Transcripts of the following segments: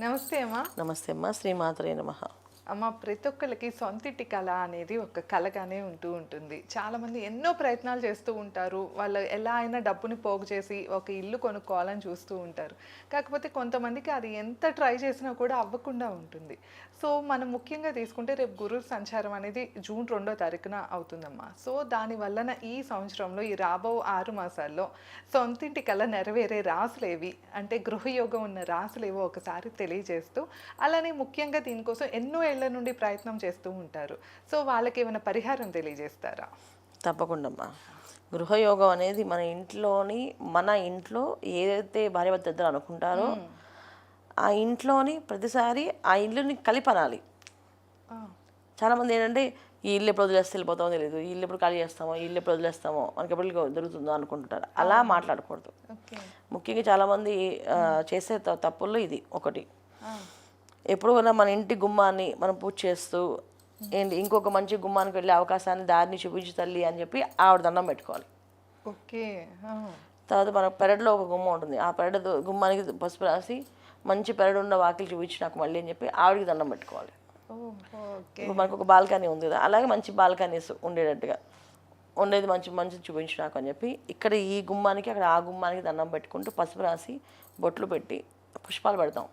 నమస్తే అమ్మా. నమస్తే అమ్మ. శ్రీమాత్రే నమః. అమ్మ, ప్రతి ఒక్కళ్ళకి సొంతింటి కళ అనేది ఒక కళగానే ఉంటూ ఉంటుంది. చాలామంది ఎన్నో ప్రయత్నాలు చేస్తూ ఉంటారు. వాళ్ళు ఎలా అయినా డబ్బుని పోగు చేసి ఒక ఇల్లు కొనుక్కోవాలని చూస్తూ ఉంటారు. కాకపోతే కొంతమందికి అది ఎంత ట్రై చేసినా కూడా అవ్వకుండా ఉంటుంది. సో మనం ముఖ్యంగా తీసుకుంటే రేపు గురు సంచారం అనేది జూన్ 2వ తారీఖున అవుతుందమ్మా. సో దాని వలన ఈ సంవత్సరంలో ఈ రాబో 6 మాసాల్లో సొంతింటి కళ నెరవేరే రాసులేవి అంటే గృహయోగం ఉన్న రాసులేవో ఒకసారి తెలియజేస్తూ, అలానే ముఖ్యంగా దీనికోసం ఎన్నో ఏళ్ల నుండి ప్రయత్నం చేస్తూ ఉంటారు. సో వాళ్ళకి ఏమైనా పరిహారం తెలియజేస్తారా? తప్పకుండా అమ్మా. గృహయోగం అనేది మన ఇంట్లో ఏదైతే భార్యాభర్త ఇద్దరు అనుకుంటారో ఆ ఇంట్లోని ప్రతిసారి ఆ ఇల్లుని కలిపనాలి. చాలామంది ఏంటంటే ఈ ఇల్లు ఎప్పుడు వదిలేస్తే వెళ్ళిపోతామో తెలియదు, ఈ ఇల్లు ఎప్పుడు ఖాళీ చేస్తామో, ఈ ఇల్లు ఎప్పుడు వదిలేస్తామో, మనకి ఎప్పుడు దొరుకుతుందో అనుకుంటుంటారు. అలా మాట్లాడకూడదు. ముఖ్యంగా చాలామంది చేసే తప్పుల్లో ఇది ఒకటి. ఎప్పుడు కూడా మన ఇంటి గుమ్మాన్ని మనం పూజ చేస్తూ ఇంకొక మంచి గుమ్మానికి వెళ్ళే అవకాశాన్ని దారిని చూపించి తల్లి అని చెప్పి ఆవిడ దండం పెట్టుకోవాలి. ఓకే. తర్వాత మన పెరడులో ఒక గుమ్మ ఉంటుంది, ఆ పెరడు గుమ్మానికి పసుపు రాసి మంచి పెరడు ఉన్న వాకిలి చూపించి నాకు మళ్ళీ అని చెప్పి ఆవిడకి దండం పెట్టుకోవాలి. ఇప్పుడు మనకు ఒక బాల్కనీ ఉంది కదా, అలాగే మంచి బాల్కనీస్ ఉండేటట్టుగా ఉండేది మంచి మంచి చూపించి నాకు అని చెప్పి ఇక్కడ ఈ గుమ్మానికి అక్కడ ఆ గుమ్మానికి దండం పెట్టుకుంటూ పసుపు రాసి బొట్లు పెట్టి పుష్పాలు పెడతాం.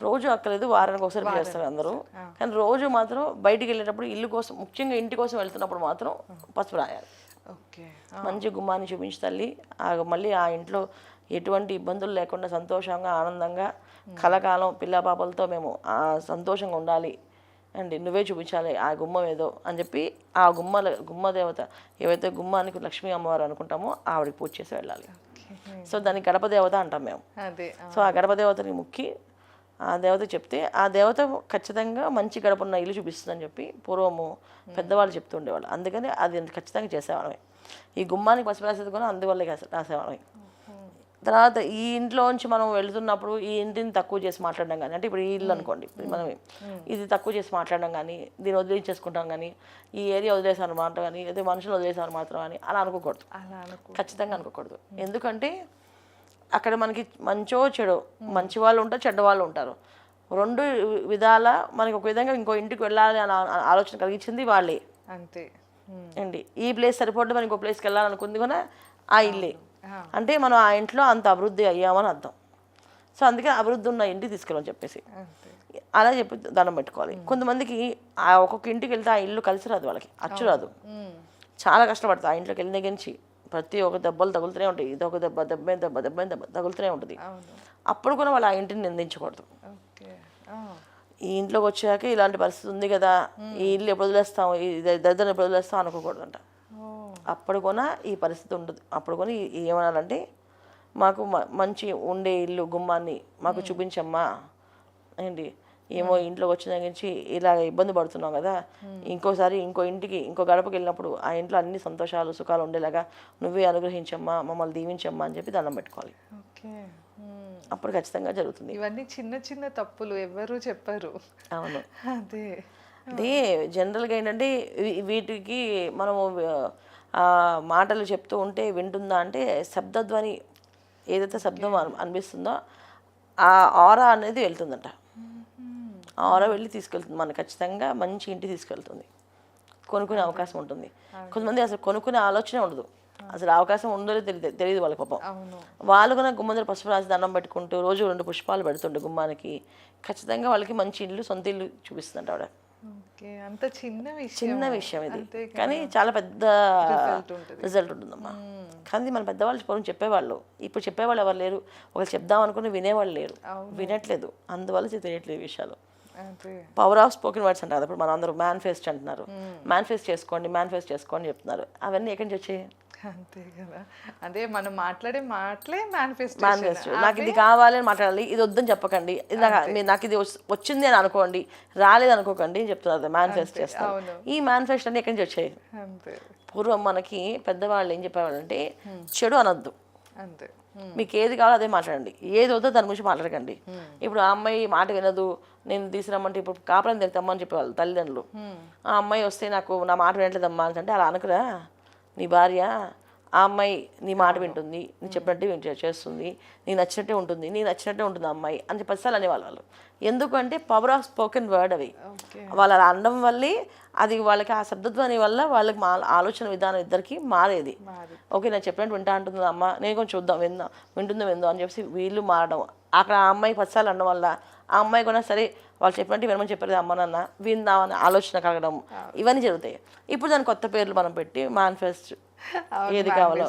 రోజు అక్కలేదు, వారానికి ఒకసారి చేస్తారు అందరూ. కానీ రోజు మాత్రం బయటికి వెళ్ళేటప్పుడు ఇల్లు కోసం, ముఖ్యంగా ఇంటి కోసం వెళ్తున్నప్పుడు మాత్రం పసుపు రాయాలి. మంచి గుమ్మాన్ని చూపించి తల్లి మళ్ళీ ఆ ఇంట్లో ఎటువంటి ఇబ్బందులు లేకుండా సంతోషంగా ఆనందంగా కలకాలం పిల్ల పాపలతో మేము సంతోషంగా ఉండాలి అండి, నువ్వే చూపించాలి ఆ గుమ్మం ఏదో అని చెప్పి ఆ గుమ్మ దేవత ఏవైతే గుమ్మానికి లక్ష్మీ అమ్మవారు అనుకుంటామో ఆవిడకి పూజ చేసి వెళ్ళాలి. సో దాన్ని గడప దేవత అంటాం మేము. సో ఆ గడప దేవతని ముక్కి ఆ దేవత చెప్తే ఆ దేవత ఖచ్చితంగా మంచి గడప ఉన్న ఇల్లు చూపిస్తుందని చెప్పి పూర్వము పెద్దవాళ్ళు చెప్తూ ఉండేవాళ్ళు. అందుకని అది ఖచ్చితంగా చేసేవాళ్ళమే. ఈ గుమ్మానికి పసుపు రాసేది కూడా అందువల్లే రాసేవాళ్ళమే. తర్వాత ఈ ఇంట్లోంచి మనం వెళుతున్నప్పుడు ఈ ఇంటిని తక్కువ చేసి మాట్లాడడం కానీ, అంటే ఇప్పుడు ఈ ఇల్లు అనుకోండి, మనం ఇది తక్కువ చేసి మాట్లాడడం కానీ, దీన్ని వదిలించేసుకుంటాం కానీ, ఈ ఏరియా వదిలేసారు మాట కానీ, అదే మనుషులు వదిలేసారు మాత్రం అని అలా అనుకోకూడదు. ఖచ్చితంగా అనుకోకూడదు. ఎందుకంటే అక్కడ మనకి మంచో చెడో, మంచి వాళ్ళు ఉంటారు, చెడ్డ వాళ్ళు ఉంటారు. రెండు విధాల మనకి ఒక విధంగా ఇంకో ఇంటికి వెళ్ళాలి అని ఆలోచన కలిగించింది వాళ్ళే. అంతే అండి. ఈ ప్లేస్ సరిపోతే మనం ఇంకో ప్లేస్కి వెళ్ళాలనుకుంది కూడా ఆ ఇల్లే. అంటే మనం ఆ ఇంట్లో అంత అభివృద్ధి అయ్యామని అర్థం. సో అందుకే అభివృద్ధి ఉన్న ఇంటికి తీసుకెళ్ళమని చెప్పేసి అలా చెప్పి దండం పెట్టుకోవాలి. కొంతమందికి ఆ ఒక్కొక్క ఇంటికి వెళ్తే ఆ ఇల్లు కలిసి రాదు, వాళ్ళకి అచ్చు రాదు, చాలా కష్టపడుతుంది. ఆ ఇంట్లోకి వెళ్ళిన దగ్గర నుంచి ప్రతి ఒక్క దెబ్బలు తగులుతూనే ఉంటాయి, ఇది ఒక దెబ్బ తగులుతూనే ఉంటుంది. అప్పుడు కూడా వాళ్ళు ఆ ఇంటిని నిందించకూడదు. ఈ ఇంట్లోకి వచ్చాక ఇలాంటి పరిస్థితి ఉంది కదా, ఈ ఇల్లు ఎప్పుడు వదిలేస్తాం, ఈ దరిద్రం ఎప్పుడు వదిలేస్తాం అనుకోకూడదంట. అప్పుడు కూడా ఈ పరిస్థితి ఉండదు. అప్పుడు కూడా ఏమనాలంటే మాకు మంచి ఉండే ఇల్లు గుమ్మాన్ని మాకు చూపించమ్మా ఏంటి, ఏమో ఇంట్లోకి వచ్చిన దగ్గర నుంచి ఇలా ఇబ్బంది పడుతున్నాం కదా, ఇంకోసారి ఇంకో ఇంటికి ఇంకో గడపకి వెళ్ళినప్పుడు ఆ ఇంట్లో అన్ని సంతోషాలు సుఖాలు ఉండేలాగా నువ్వే అనుగ్రహించమ్మా, మమ్మల్ని దీవించమ్మా అని చెప్పి దండం పెట్టుకోవాలి. అప్పుడు ఖచ్చితంగా జరుగుతుంది. ఇవన్నీ చిన్న చిన్న తప్పులు ఎవరు చెప్పరు. అవును. అదే జనరల్గా ఏంటంటే వీటికి మనము మాటలు చెప్తూ ఉంటే వింటుందా అంటే శబ్దధ్వని ఏదైతే శబ్దం అనిపిస్తుందో ఆ ఆరా అనేది వెళ్తుందంట. ఆ ఆరా వెళ్ళి తీసుకెళ్తుంది, మనకు ఖచ్చితంగా మంచి ఇంటికి తీసుకెళ్తుంది. కొనుక్కునే అవకాశం ఉంటుంది. కొంతమంది అసలు కొనుక్కునే ఆలోచనే ఉండదు, అసలు అవకాశం ఉందో తెలియదు వాళ్ళ పాపం. వాళ్ళు కూడా గుమ్మం దగ్గర పసుపు రాసి దండం పెట్టుకుంటూ రోజు 2 పుష్పాలు పెడుతుండే గుమ్మానికి, ఖచ్చితంగా వాళ్ళకి మంచి ఇల్లు, సొంత ఇల్లు చూపిస్తుందంట ఆవిడ. చిన్న విషయం ఇది, కానీ చాలా పెద్ద రిజల్ట్ ఉంటుందమ్మా. కానీ మన పెద్దవాళ్ళు పూర్వం చెప్పేవాళ్ళు, ఇప్పుడు చెప్పేవాళ్ళు ఎవరు లేరు. ఒకళ్ళు చెప్దాం అనుకుని వినేవాళ్ళు లేరు, వినట్లేదు. అందువల్ల తెలియట్లేదు విషయాలు. పవర్ ఆఫ్ స్పోకెన్ వర్డ్స్ అంటారు. ఇప్పుడు మనం అందరూ మేనిఫెస్ట్ అంటున్నారు, మేనిఫెస్ట్ చేసుకోండి చెప్తున్నారు. అవన్నీ ఎక్కడి నుంచి వచ్చాయి? అంతే కదా. అదే మనం మాట్లాడే మాటలే మేనిఫెస్ట్. నాకు ఇది కావాలి అని మాట్లాడాలి, ఇది వద్దని చెప్పకండి, నాకు ఇది వచ్చింది అని అనుకోండి, రాలేదు అనుకోకండి అని చెప్తున్నారు. మేనిఫెస్ట్ చేస్తారు. ఈ మేనిఫెస్ట్ అన్ని ఎక్కడి నుంచి వచ్చాయి? పూర్వం మనకి పెద్దవాళ్ళు ఏం చెప్పేవాళ్ళు అంటే చెడు అనొద్దు, మీకు ఏది కావాలో అదే మాట్లాడండి, ఏది వద్దో దాని గురించి మాట్లాడకండి. ఇప్పుడు ఆ అమ్మాయి మాట వినదు, నేను తీసుకురమ్మంటే ఇప్పుడు కాపురం తిరుగుతామని చెప్పేవాళ్ళు తల్లిదండ్రులు. ఆ అమ్మాయి వస్తే నాకు నా మాట వినట్లేదమ్మా అంటే అలా అనుకురా, నీ భార్య ఆ అమ్మాయి నీ మాట వింటుంది, నీ చెప్పినట్టే చేస్తుంది, నీకు నచ్చినట్టే ఉంటుంది, నీకు నచ్చినట్టే ఉంటుంది ఆ అమ్మాయి అని 10 సార్లు అనేవాళ్ళు వాళ్ళు. ఎందుకంటే పవర్ ఆఫ్ స్పోకెన్ వర్డ్ అవి. ఓకే. వాళ్ళు అలా అనడం వల్లే అది వాళ్ళకి ఆ శబ్దధ్వని వల్ల వాళ్ళకి ఆలోచన విధానం ఇద్దరికి మారేది. ఓకే, నేను చెప్పినట్టు వింటా అంటుంది అమ్మ, నేను కొంచెం చూద్దాం వింటుందో అని చెప్పేసి వీళ్ళు మారడం. అక్కడ ఆ అమ్మాయి 10 సార్లు అనడం వల్ల ఆ అమ్మాయి కూడా సరే వాళ్ళు చెప్పినట్టు వినమని చెప్పారు అమ్మ నాన్న, విందామని ఆలోచన కలగడం, ఇవన్నీ జరుగుతాయి. ఇప్పుడు దాని కొత్త పేర్లు మనం పెట్టి మేనిఫెస్ట్, ఏది కావాలో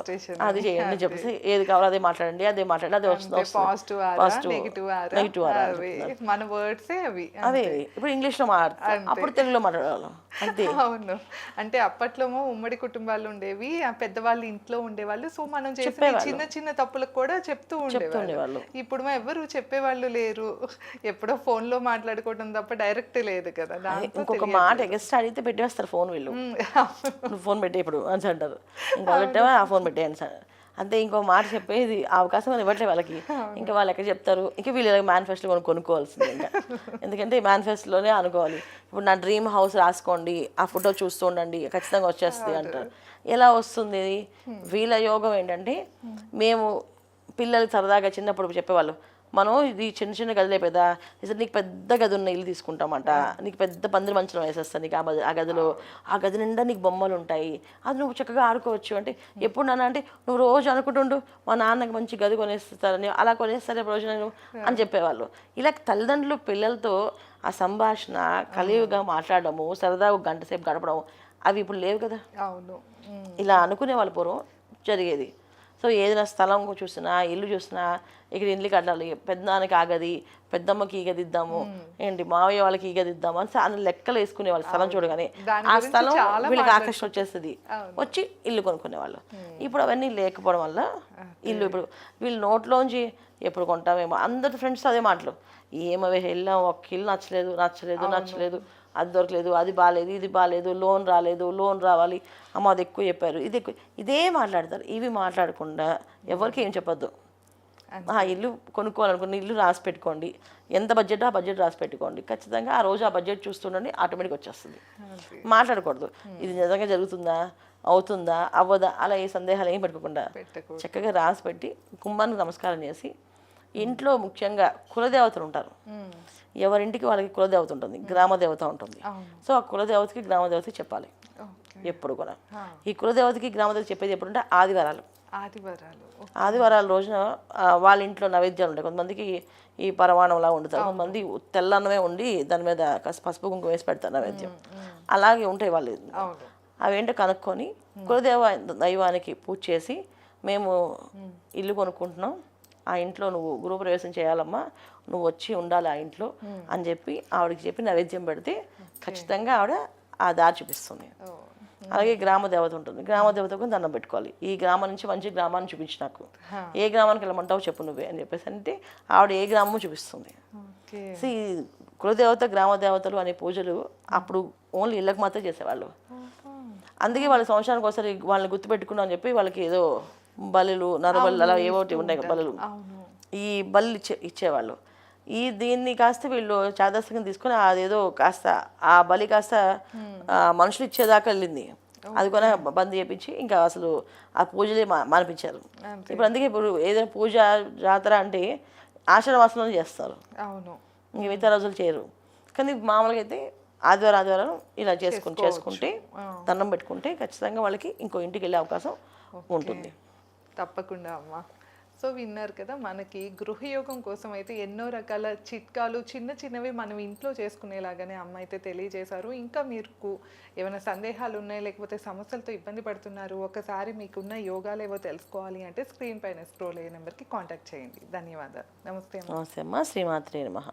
అది చేయండి చెప్పేసి, ఏది కావాలో అదే మాట్లాడండి, అదే అది వస్తుంది. నెగిటివ్ మన వర్డ్సే అవి. అదే ఇప్పుడు ఇంగ్లీష్లో మాట్లాడతాం, అప్పుడు తెలుగులో మాట్లాడాలి అంతే. అవును. అంటే అప్పట్లో ఉమ్మడి కుటుంబాలు ఉండేవి, ఆ పెద్దవాళ్ళు ఇంట్లో ఉండేవాళ్ళు. సో మనం చేసే చిన్న చిన్న తప్పులకు కూడా చెప్తూ ఉండేవాళ్ళు. ఇప్పుడు ఎవరు చెప్పేవాళ్ళు లేరు. ఎప్పుడో ఫోన్ లో మాట్లాడుకోవడం తప్ప డైరెక్ట్ లేదు కదా. ఇంకొక మాట ఎగస్ట్ అడిగితే పెట్టేస్తారు ఫోన్. వీళ్ళు నువ్వు ఫోన్ పెట్టే ఇప్పుడు అని అంటారు, ఇంకా పెట్టావా ఆ ఫోన్ పెట్టేయని సార్ అంతే. ఇంకో మాట చెప్పేది అవకాశం అని ఇవ్వట్లే వాళ్ళకి. ఇంకా వాళ్ళు ఎక్కడ చెప్తారు, ఇంకా వీళ్ళు మేనిఫెస్టో కొనుక్కోవాల్సింది ఇంకా. ఎందుకంటే మేనిఫెస్టోలోనే అనుకోవాలి. ఇప్పుడు నా డ్రీమ్ హౌస్ రాసుకోండి, ఆ ఫోటో చూస్తూ ఉండండి, ఖచ్చితంగా వచ్చేస్తుంది అంటారు. ఎలా వస్తుంది? వీళ్ళ యోగం ఏంటంటే, మేము పిల్లలు సరదాగా చిన్నప్పుడు చెప్పేవాళ్ళు, మనం ఇది చిన్న చిన్న గదిలే పెద్ద, నీకు పెద్ద గది ఉన్న ఇల్లు తీసుకుంటామంట, నీకు పెద్ద పందిరి మంచం వేసేస్తాను నీకు ఆ గదిలో, ఆ గది నిండా నీకు బొమ్మలు ఉంటాయి, అది నువ్వు చక్కగా ఆడుకోవచ్చు. అంటే ఎప్పుడు నాన్న అంటే, నువ్వు రోజు అనుకుంటుండు మా నాన్నకి మంచి గది కొనేస్తారని, అలా కొనేస్తారే రోజు నేను అని చెప్పేవాళ్ళు. ఇలా తల్లిదండ్రులు పిల్లలతో ఆ సంభాషణ కలివిగా మాట్లాడడము, సరదాగా గంట సేపు గడపడం, అవి ఇప్పుడు లేవు కదా. అవును. ఇలా అనుకునే వాళ్ళు పూర్వం జరిగేది. సో ఏదైనా స్థలం చూసినా, ఇల్లు చూసినా, ఇక్కడ ఇల్లు కట్టాలి, పెద్దనాన్నకి ఆ గది, పెద్దమ్మకి ఈ గది ఇద్దాము, ఏంటి మావయ్య వాళ్ళకి ఈ గది ఇద్దాము అని అన్ని లెక్కలు వేసుకునే వాళ్ళు. స్థలం చూడగానే ఆ స్థలం వీళ్ళకి ఆకర్షణ వచ్చేస్తుంది, వచ్చి ఇల్లు కొనుక్కునేవాళ్ళు. ఇప్పుడు అవన్నీ లేకపోవడం వల్ల ఇల్లు ఇప్పుడు వీళ్ళు నోట్లోంచి ఎప్పుడు కొంటామేమో, అందరి ఫ్రెండ్స్ అదే మాటలు, ఏమవే వెళ్ళాం, ఒక ఇల్లు నచ్చలేదు, అది దొరకలేదు, అది బాగాలేదు, ఇది బాగాలేదు, లోన్ రాలేదు, లోన్ రావాలి, అమ్మ అది ఎక్కువ చెప్పారు, ఇది ఎక్కువ, ఇదే మాట్లాడతారు. ఇవి మాట్లాడకుండా ఎవరికి ఏం చెప్పొద్దు. ఇల్లు కొనుక్కోవాలనుకున్న ఇల్లు రాసి పెట్టుకోండి, ఎంత బడ్జెట్ ఆ బడ్జెట్ రాసి పెట్టుకోండి, ఖచ్చితంగా ఆ రోజు ఆ బడ్జెట్ చూస్తుండండి, ఆటోమేటిక్ వచ్చేస్తుంది. మాట్లాడకూడదు, ఇది నిజంగా జరుగుతుందా, అవుతుందా, అవ్వదా, అలా ఏ సందేహాలు ఏం పెట్టుకోకుండా చక్కగా రాసి పెట్టి గుమ్మానికి నమస్కారం చేసి, ఇంట్లో ముఖ్యంగా కులదేవతలు ఉంటారు, ఎవరింటికి వాళ్ళకి కులదేవత ఉంటుంది, గ్రామదేవత ఉంటుంది. సో ఆ కులదేవతకి గ్రామదేవతకి చెప్పాలి ఎప్పుడు కూడా. ఈ కులదేవతకి గ్రామదేవతకి చెప్పేది ఎప్పుడంటే ఆదివారాల రోజున వాళ్ళ ఇంట్లో నైవేద్యాలు ఉంటాయి. కొంతమందికి ఈ పరమాణంలా వండుతారు, కొంతమంది తెల్లన్నమే ఉండి దాని మీద పసుపు కుంకుమ వేసి పెడతారు నైవేద్యం, అలాగే ఉంటాయి వాళ్ళు. అవేంటో కనుక్కొని దైవానికి పూజ చేసి, మేము ఇల్లు కొనుక్కుంటున్నాం, ఆ ఇంట్లో నువ్వు గృహప్రవేశం చేయాలమ్మా, నువ్వు వచ్చి ఉండాలి ఆ ఇంట్లో అని చెప్పి ఆవిడకి చెప్పి నైవేద్యం పెడితే ఖచ్చితంగా ఆవిడ ఆ దారి చూపిస్తుంది. అలాగే గ్రామ దేవత ఉంటుంది, గ్రామ దేవతకు దండం పెట్టుకోవాలి, ఈ గ్రామం నుంచి మంచి గ్రామాన్ని చూపించి నాకు, ఏ గ్రామానికి వెళ్ళమంటావు చెప్పు నువ్వే అని చెప్పేసి అంటే ఆవిడ ఏ గ్రామము చూపిస్తుంది. సో ఈ కులదేవత గ్రామ దేవతలు అనే పూజలు అప్పుడు ఓన్లీ ఇళ్ళకి మాత్రం చేసేవాళ్ళు. అందుకే వాళ్ళ సంవత్సరానికి ఒకసారి వాళ్ళని గుర్తుపెట్టుకున్నాం అని చెప్పి వాళ్ళకి ఏదో బలులు, నరబలు, అలా ఏవోటి ఉన్నాయి బలులు, ఈ బలు ఇచ్చేవాళ్ళు. దీన్ని కాస్త వీళ్ళు చాదస్తంగా తీసుకొని అదేదో కాస్త ఆ బలి కాస్త మనుషులు ఇచ్చేదాకా వెళ్ళింది, అది కూడా బంద్ చేయించి ఇంకా అసలు ఆ పూజలే మానిపించారు. ఇప్పుడు అందుకే ఇప్పుడు ఏదైనా పూజ జాతర అంటే ఆషాఢ మాసంలో చేస్తారు, మిగతా రోజులు చేయరు. కానీ మామూలుగా అయితే ఆదివారం ఇలా చేసుకుంటే దండం పెట్టుకుంటే ఖచ్చితంగా వాళ్ళకి ఇంకో ఇంటికి వెళ్ళే అవకాశం ఉంటుంది. తప్పకుండా అమ్మా. సో విన్నారు కదా, మనకి గృహయోగం కోసం అయితే ఎన్నో రకాల చిట్కాలు చిన్న చిన్నవి మనం ఇంట్లో చేసుకునేలాగానే అమ్మ అయితే తెలియజేశారు. ఇంకా మీకు ఏమైనా సందేహాలు ఉన్నాయి, లేకపోతే సమస్యలతో ఇబ్బంది పడుతున్నారు, ఒకసారి మీకున్న యోగాలు ఏవో తెలుసుకోవాలి అంటే స్క్రీన్ పైన స్క్రోల్ అయ్యే నెంబర్కి కాంటాక్ట్ చేయండి. ధన్యవాదాలు. నమస్తే అమ్మ. శ్రీమాత్రే నమః.